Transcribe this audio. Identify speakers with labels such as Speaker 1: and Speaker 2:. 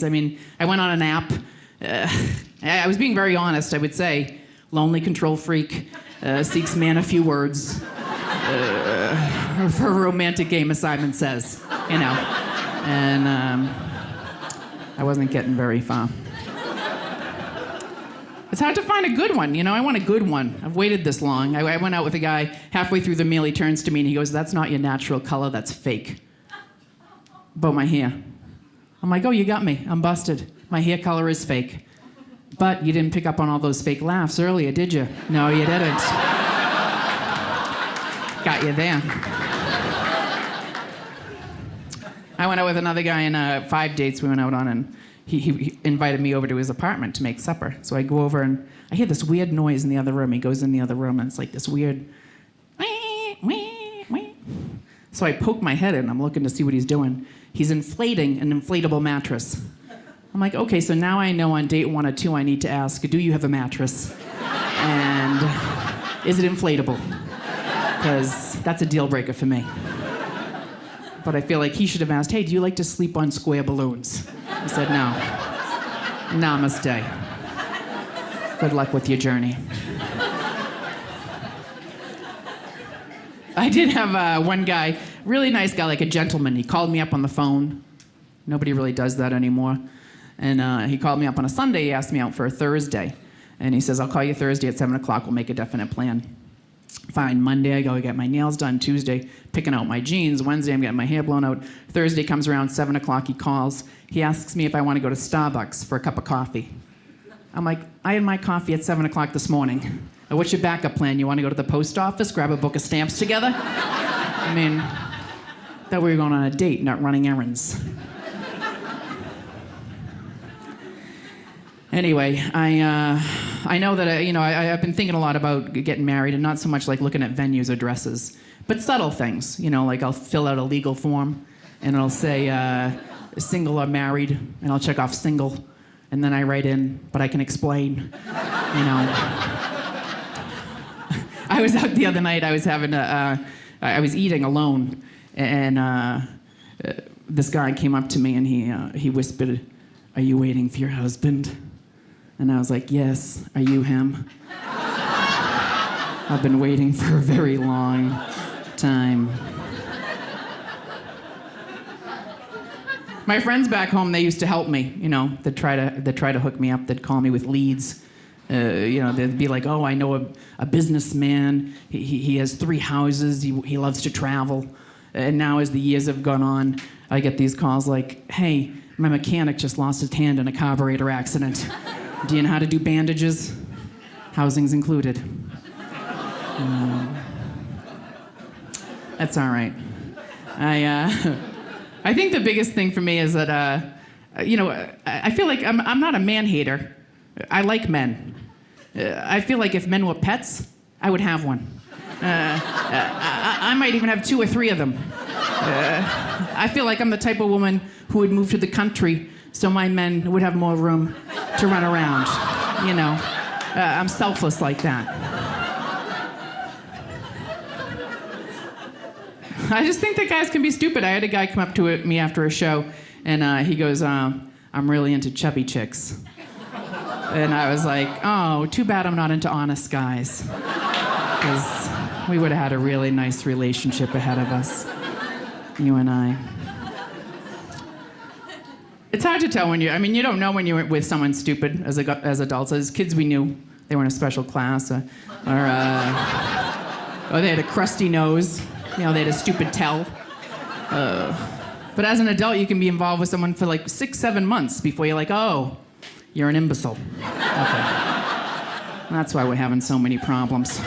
Speaker 1: days. I mean, I went on an app. I was being very honest, I would say. Lonely control freak, seeks man a few words. For a romantic game, as Simon says, you know. And I wasn't getting very far. It's hard to find a good one, you know. I want a good one. I've waited this long. I went out with a guy. Halfway through the meal, he turns to me and he goes, "That's not your natural color, that's fake." About my hair. I'm like, "Oh, you got me. I'm busted. My hair color is fake." "But you didn't pick up on all those fake laughs earlier, did you?" "No, you didn't." Got you there. I went out with another guy and 5 dates we went out on, and he invited me over to his apartment to make supper. So I go over and I hear this weird noise in the other room. He goes in the other room and it's like this weird wee, wee, wee. So I poke my head in. I'm looking to see what he's doing. He's inflating an inflatable mattress. I'm like, okay, so now I know on date 1 or 2 I need to ask, do you have a mattress? And is it inflatable? Because that's a deal breaker for me. But I feel like he should have asked, hey, do you like to sleep on square balloons? I said, no. Namaste. Good luck with your journey. I did have one guy, really nice guy, like a gentleman. He called me up on the phone. Nobody really does that anymore. And he called me up on a Sunday. He asked me out for a Thursday. And he says, I'll call you Thursday at 7 o'clock. We'll make a definite plan. Fine. Monday, I go get my nails done. Tuesday, picking out my jeans. Wednesday, I'm getting my hair blown out. Thursday comes around, 7 o'clock, he calls. He asks me if I want to go to Starbucks for a cup of coffee. I'm like, I had my coffee at 7 o'clock this morning. What's your backup plan? You want to go to the post office, grab a book of stamps together? I mean, thought we were going on a date, not running errands. Anyway, I know that I've been thinking a lot about getting married, and not so much like looking at venues or dresses, but subtle things. You know, like I'll fill out a legal form, and it'll say single or married, and I'll check off single, and then I write in, but I can explain. You know, I was out the other night. I was having I was eating alone, and this guy came up to me and he whispered, "Are you waiting for your husband?" And I was like, "Yes, are you him?" I've been waiting for a very long time. My friends back home, they used to help me, you know. They'd try to hook me up. They'd call me with leads. They'd be like, "Oh, I know a businessman. He has 3 houses. He loves to travel." And now as the years have gone on, I get these calls like, "Hey, my mechanic just lost his hand in a carburetor accident. Do you know how to do bandages? Housing's included." That's all right. I think the biggest thing for me is that, I feel like I'm not a man-hater. I like men. I feel like if men were pets, I would have one. I might even have 2 or 3 of them. I feel like I'm the type of woman who would move to the country so my men would have more room to run around. You know, I'm selfless like that. I just think that guys can be stupid. I had a guy come up to me after a show, and he goes, "I'm really into chubby chicks." And I was like, "Oh, too bad I'm not into honest guys. Because we would have had a really nice relationship ahead of us, you and I." It's hard to tell you don't know when you're with someone stupid as adults. As kids, we knew they were in a special class, or they had a crusty nose. You know, they had a stupid tell. But as an adult, you can be involved with someone for like 6-7 months before you're like, oh, you're an imbecile. Okay. That's why we're having so many problems.